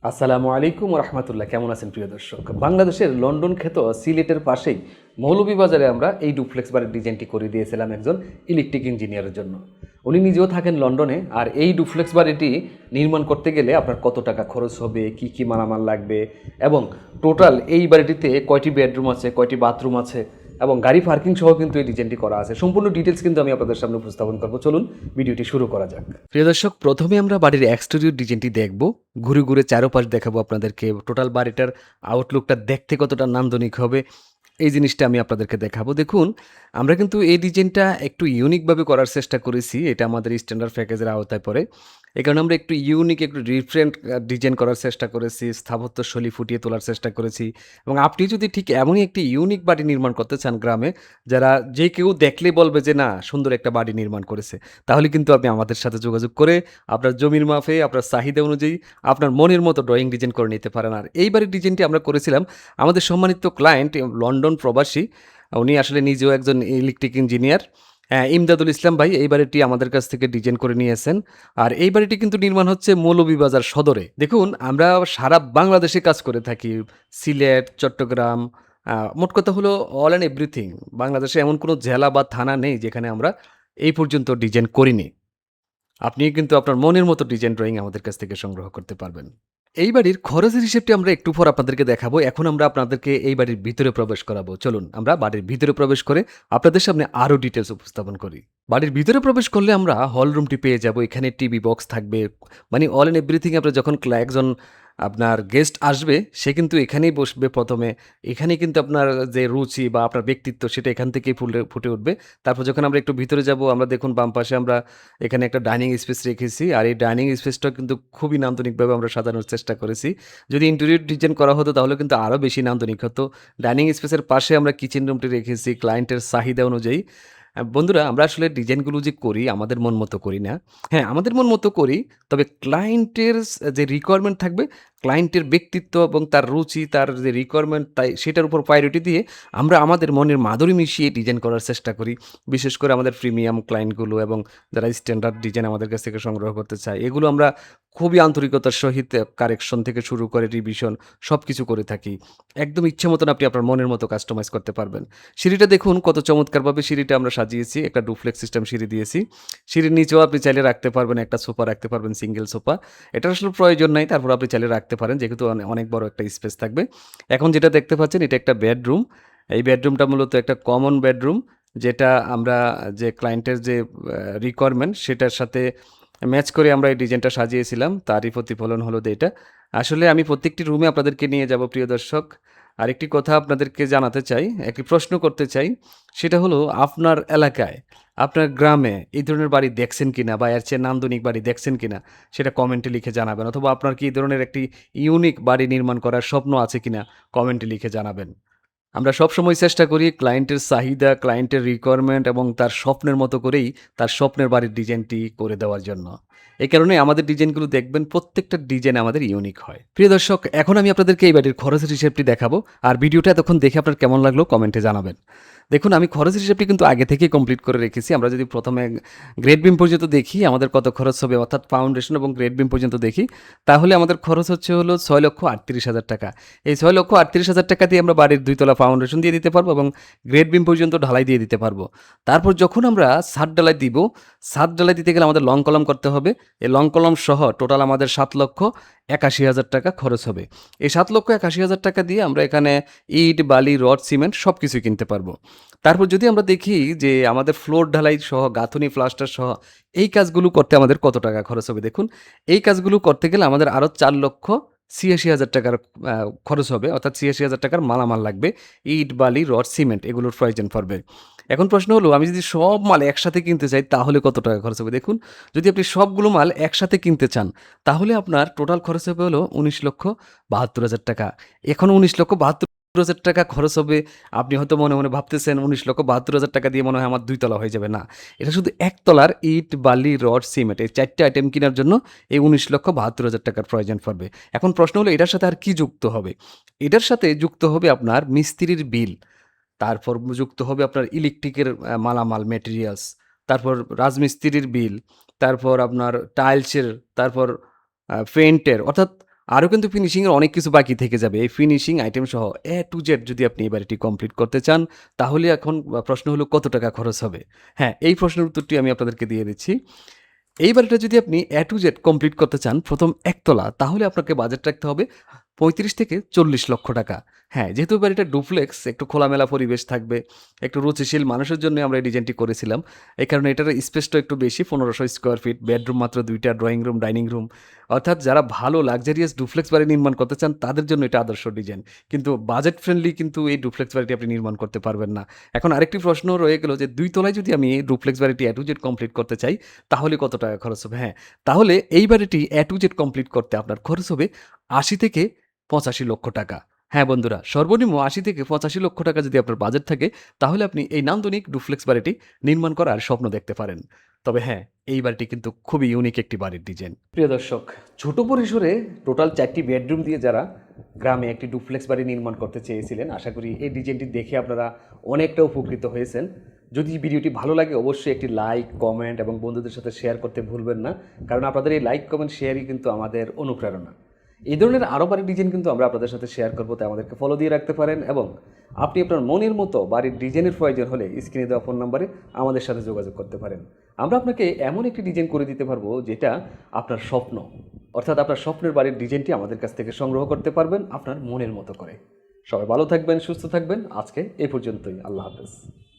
আসসালামু আলাইকুম রহমতুল্লাহ। কেমন আছেন প্রিয় দর্শক? বাংলাদেশের লন্ডন খ্যাত সিলেটের পাশেই মৌলভীবাজারে আমরা এই ডুপ্লেক্স বাড়ির ডিজাইনটি করে দিয়েছিলাম একজন ইলেকট্রিক ইঞ্জিনিয়ারের জন্য। উনি নিজেও থাকেন লন্ডনে। আর এই ডুপ্লেক্স বাড়িটি নির্মাণ করতে গেলে আপনার কত টাকা খরচ হবে, কি কি মালামাল লাগবে, এবং টোটাল এই বাড়িটিতে কয়টি বেডরুম আছে, কয়টি বাথরুম আছে, এবং গাড়ি পার্কিং সহ কিন্তু এই ডিজাইনটি করা আছে। সম্পূর্ণ ডিটেলস কিন্তু আমি আপনাদের সামনে উপস্থাপন করবো। চলুন ভিডিওটি শুরু করা যাক। প্রিয় দর্শক, প্রথমে আমরা বাড়ির এক্সটেরিয়র ডিজাইনটি দেখব। ঘুরে ঘুরে চারোপাশ দেখাবো আপনাদেরকে। টোটাল বাড়িটার আউটলুকটা দেখতে কতটা নান্দনিক হবে এই জিনিসটা আমি আপনাদেরকে দেখাবো। দেখুন, আমরা কিন্তু এই ডিজাইনটা একটু ইউনিকভাবে করার চেষ্টা করেছি। এটা আমাদের স্ট্যান্ডার্ড প্যাকেজের আওতায় পড়ে। এই কারণে আমরা একটু ইউনিক, একটু ডিফারেন্ট ডিজাইন করার চেষ্টা করেছি, স্থাপত্য শৈলী ফুটিয়ে তোলার চেষ্টা করেছি। এবং আপনি যদি ঠিক এমনই একটি ইউনিক বাড়ি নির্মাণ করতে চান গ্রামে, যারা যে কেউ দেখলে বলবে যে না, সুন্দর একটা বাড়ি নির্মাণ করেছে, তাহলে কিন্তু আপনি আমাদের সাথে যোগাযোগ করে আপনার জমির মাপে, আপনার চাহিদা অনুযায়ী আপনার মনের মতো ড্রয়িং ডিজাইন করে নিতে পারেন। আর এই বাড়ির ডিজাইনটি আমরা করেছিলাম আমাদের সম্মানিত ক্লায়েন্ট লন্ডন প্রবাসী। উনি আসলে নিজেও একজন ইলেকট্রিক ইঞ্জিনিয়ার। ইমদাদুল ইসলাম ভাই এই বাড়িটি আমাদের কাছ থেকে ডিজাইন করে নিয়েছেন। আর এই বাড়িটি কিন্তু নির্মাণ হচ্ছে মৌলভীবাজার সদরে। দেখুন, আমরা সারা বাংলাদেশে কাজ করে থাকি। সিলেট, চট্টগ্রাম, মোট কথা হলো অল অ্যান্ড এভরিথিং। বাংলাদেশে এমন কোনো জেলা বা থানা নেই যেখানে আমরা এই পর্যন্ত ডিজাইন করিনি। আপনি কিন্তু আপনার মনের মতো ডিজাইন ড্রয়িং আমাদের কাছ থেকে সংগ্রহ করতে পারবেন। এই বাড়ির খরচের হিসেবটি আমরা একটু পর আপনাদেরকে দেখাবো। এখন আমরা আপনাদেরকে এই বাড়ির ভিতরে প্রবেশ করাবো। চলুন আমরা বাড়ির ভিতরে প্রবেশ করে আপনাদের সামনে আরও ডিটেলস উপস্থাপন করি। বাড়ির ভিতরে প্রবেশ করলে আমরা হল রুমটি পেয়ে যাব। এখানে টিভি বক্স থাকবে, মানে অল অ্যান্ড এভরিথিং। আপনার যখন একজন আপনার গেস্ট আসবে, সে কিন্তু এখানেই বসবে প্রথমে। এখানেই কিন্তু আপনার যে রুচি বা আপনার ব্যক্তিত্ব, সেটা এখান থেকেই ফুটে উঠবে। তারপর যখন আমরা একটু ভিতরে যাব, আমরা দেখুন বাম পাশে আমরা এখানে একটা ডাইনিং স্পেস রেখেছি। আর এই ডাইনিং স্পেসটা কিন্তু খুবই নান্দনিকভাবে আমরা সাজানোর চেষ্টা করেছি। যদি ইন্টেরিয়র ডিজাইন করা হতো তাহলে কিন্তু আরও বেশি নান্দনিক হতো। ডাইনিং স্পেসের পাশে আমরা কিচেন রুমটি রেখেছি ক্লায়েন্টের চাহিদা অনুযায়ী। বন্ধুরা, আমরা আসলে ডিজাইনগুলো যে করি আমাদের মন মতো করি না। হ্যাঁ, আমাদের মন মতো করি, তবে ক্লায়েন্টের যে রিকোয়ারমেন্ট থাকবে, ক্লায়েন্টের ব্যক্তিত্ব এবং তার রুচি, তার যে রিকোয়ারমেন্ট, তাই সেটার উপর প্রায়োরিটি দিয়ে আমরা আমাদের মনের মাধুরী মিশিয়ে ডিজাইন করার চেষ্টা করি। বিশেষ করে আমাদের প্রিমিয়াম ক্লায়েন্টগুলো এবং যারা স্ট্যান্ডার্ড ডিজাইন আমাদের কাছ থেকে সংগ্রহ করতে চায়, এগুলো আমরা খুবই আন্তরিকতার সহিত কারেকশন থেকে শুরু করে রিভিশন সব কিছু করে থাকি। একদম ইচ্ছে মতন আপনি আপনার মনের মতো কাস্টমাইজ করতে পারবেন। সিঁড়িটা দেখুন কত চমৎকারভাবে সিঁড়িটা আমরা সাজিয়েছি। একটা ডুপ্লেক্স সিস্টেম সিঁড়ি দিয়েছি। সিঁড়ির নিচেও আপনি চাইলে রাখতে পারবেন, একটা সোফা রাখতে পারবেন, সিঙ্গেল সোফা। এটার আসলে প্রয়োজন নাই, তারপর আপনি চাইলে রাখতে পারেন, যেহেতু অনেক বড় একটা স্পেস থাকবে। এখন যেটা দেখতে পাচ্ছেন, এটা একটা বেডরুম। এই বেডরুমটা মূলত একটা কমন বেডরুম, যেটা আমরা যে ক্লায়েন্টের যে রিকোয়ারমেন্ট সেটার সাথে ম্যাচ করে আমরা এই ডিজাইনটা সাজিয়েছিলাম। তারই প্রতিফলন হলো এটা। আসলে আমি প্রত্যেকটি রুমে আপনাদেরকে নিয়ে যাব প্রিয় দর্শক। আরেকটি কথা আপনাদেরকে জানাতে চাই, একটি প্রশ্ন করতে চাই। সেটা হলো, আপনার এলাকায়, আপনার গ্রামে এই ধরনের বাড়ি দেখছেন কিনা, বা এর চেয়ে নান্দনিক বাড়ি দেখছেন কিনা, সেটা কমেন্টে লিখে জানাবেন। অথবা আপনার কি এই ধরনের একটি ইউনিক বাড়ি নির্মাণ করার স্বপ্ন আছে কিনা, কমেন্টে লিখে জানাবেন। আমরা সবসময় চেষ্টা করি ক্লায়েন্টের চাহিদা, ক্লায়েন্টের রিকোয়ারমেন্ট এবং তার স্বপ্নের মতো করেই তার স্বপ্নের বাড়ির ডিজাইনটি করে দেওয়ার জন্য। এই কারণে আমাদের ডিজাইনগুলো দেখবেন, প্রত্যেকটা ডিজাইন আমাদের ইউনিক হয়। প্রিয় দর্শক, এখন আমি আপনাদেরকে এই বাড়ির খরচের হিসেবটি দেখাবো। আর ভিডিওটা এতক্ষণ দেখে আপনার কেমন লাগলো কমেন্টে জানাবেন। দেখুন, আমি খরচের হিসেবটি কিন্তু আগে থেকেই কমপ্লিট করে রেখেছি। আমরা যদি প্রথমে গ্রেড বিম পর্যন্ত দেখি আমাদের কত খরচ হবে, অর্থাৎ ফাউন্ডেশন এবং গ্রেড বিম পর্যন্ত দেখি, তাহলে আমাদের খরচ হলো 6,38,000 টাকা। এই 6,38,000 টাকা দিয়ে আমরা বাড়ির 2 তলা ফাউন্ডেশন দিয়ে দিতে পারবো এবং গ্রেড বিম পর্যন্ত ঢালাই দিয়ে দিতে পারবো। তারপর যখন আমরা ছাদ ঢালাই দিব, ছাদ ঢালাই দিতে গেলে আমাদের লং কলাম করতে হবে। এই লং কলাম সহ টোটাল আমাদের 7,81,000 টাকা খরচ হবে। এই 7,81,000 টাকা দিয়ে আমরা এখানে ইট, বালি, রড, সিমেন্ট সব কিছুই কিনতে পারবো। তারপর যদি আমরা দেখি যে আমাদের ফ্লোর ঢালাই সহ, গাঁথুনি, প্লাস্টার সহ এই কাজগুলো করতে আমাদের কত টাকা খরচ হবে, দেখুন। এই কাজগুলো করতে গেলে আমাদের আরও 4,86,000 টাকার খরচ হবে, অর্থাৎ 86,000 টাকার মালামাল লাগবে। ইট, বালি, রড, সিমেন্ট এগুলোর প্রয়োজন পড়বে। এখন প্রশ্ন হলো, আমি যদি সব মাল একসাথে কিনতে চাই তাহলে কত টাকা খরচ হবে? দেখুন, যদি আপনি সবগুলো মাল একসাথে কিনতে চান তাহলে আপনার টোটাল খরচ হবে হলো 19,72,000 টাকা। এখন 19,72,000 টাকা খরচ হবে। আপনি হয়তো মনে মনে ভাবতেছেন 19,72,000 টাকা দিয়ে মনে হয় আমার 2 তলা হয়ে যাবে। না, এটা শুধু 1 তলার ইট, বালি, রড, সিমেন্ট এই 4টে আইটেম কেনার জন্য এই 19,72,000 টাকার প্রয়োজন পড়বে। এখন প্রশ্ন হলো, এটার সাথে আর কি যুক্ত হবে? এটার সাথে যুক্ত হবে আপনার মিস্ত্রির বিল, তারপর যুক্ত হবে আপনার ইলেকট্রিকের মালামাল, মেটেরিয়ালস, তারপর রাজমিস্ত্রির বিল, তারপর আপনার টাইলসের, তারপর পেইন্টের, অর্থাৎ আরও কিন্তু ফিনিশিংয়ের অনেক কিছু বাকি থেকে যাবে। এই ফিনিশিং আইটেম সহ A to Z যদি আপনি এই বাড়িটি কমপ্লিট করতে চান, তাহলে এখন প্রশ্ন হলো কত টাকা খরচ হবে? হ্যাঁ, এই প্রশ্নের উত্তরটি আমি আপনাদেরকে দিয়ে দিচ্ছি। এই বাড়িটা যদি আপনি A to Z কমপ্লিট করতে চান, ১ম একতলা, তাহলে আপনাকে বাজেট রাখতে হবে ৩৫ থেকে ৪০ লক্ষ টাকা। হ্যাঁ, যেহেতু বাড়িটা ডুপ্লেক্স, একটু খোলামেলা পরিবেশ থাকবে, একটু রুচিশীল মানুষের জন্য আমরা এই ডিজাইনটি করেছিলাম। এই কারণে এটার স্পেসটা একটু বেশি, ১৫০০ স্কোয়ার ফিট, বেডরুম মাত্র ২ টা, ড্রয়িং রুম, ডাইনিং রুম। অর্থাৎ যারা ভালো লাক্সারিয়াস ডুপ্লেক্স বাড়ি নির্মাণ করতে চান, তাদের জন্য এটা আদর্শ ডিজাইন। কিন্তু বাজেট ফ্রেন্ডলি কিন্তু এই ডুপ্লেক্স বাড়িটি আপনি নির্মাণ করতে পারবেন না। এখন আরেকটি প্রশ্ন রয়ে গেল যে ২ তলায় যদি আমি এই ডুপ্লেক্স বাড়িটি A to Z কমপ্লিট করতে চাই, তাহলে কত টাকা খরচ হবে? হ্যাঁ, তাহলে এই বাড়িটি A to Z কমপ্লিট করতে আপনার খরচ হবে ৮০ থেকে ৮৫ লক্ষ টাকা। হ্যাঁ বন্ধুরা, সর্বনিম্ন ৮০ থেকে ৮৫ লক্ষ টাকা যদি আপনার বাজেট থাকে, তাহলে আপনি এই নান্দনিক ডুপ্লেক্স বাড়িটি নির্মাণ করার স্বপ্ন দেখতে পারেন। তবে হ্যাঁ, এই বাড়িটি কিন্তু খুবই ইউনিক একটি বাড়ির ডিজাইন। প্রিয় দর্শক, ছোট পরিসরে টোটাল ৪টি বেডরুম দিয়ে যারা গ্রামে একটি ডুপ্লেক্স বাড়ি নির্মাণ করতে চেয়েছিলেন, আশা করি এই ডিজাইনটি দেখে আপনারা অনেকটা উপকৃত হয়েছেন। যদি ভিডিওটি ভালো লাগে, অবশ্যই একটি লাইক, কমেন্ট এবং বন্ধুদের সাথে শেয়ার করতে ভুলবেন না, কারণ আপনাদের এই লাইক, কমেন্ট, শেয়ারই কিন্তু আমাদের অনুপ্রেরণা। এই ধরনের আরও বাড়ির ডিজাইন কিন্তু আমরা আপনাদের সাথে শেয়ার করবো, তাই আমাদেরকে ফলো দিয়ে রাখতে পারেন। এবং আপনি আপনার মনের মতো বাড়ির ডিজাইনের প্রয়োজন হলে স্ক্রিনে দেওয়া ফোন নাম্বারে আমাদের সাথে যোগাযোগ করতে পারেন। আমরা আপনাকে এমন একটি ডিজাইন করে দিতে পারবো যেটা আপনার স্বপ্ন, অর্থাৎ আপনার স্বপ্নের বাড়ির ডিজাইনটি আমাদের কাছ থেকে সংগ্রহ করতে পারবেন আপনার মনের মতো করে। সবাই ভালো থাকবেন, সুস্থ থাকবেন। আজকে এই পর্যন্তই। আল্লাহ হাফেজ।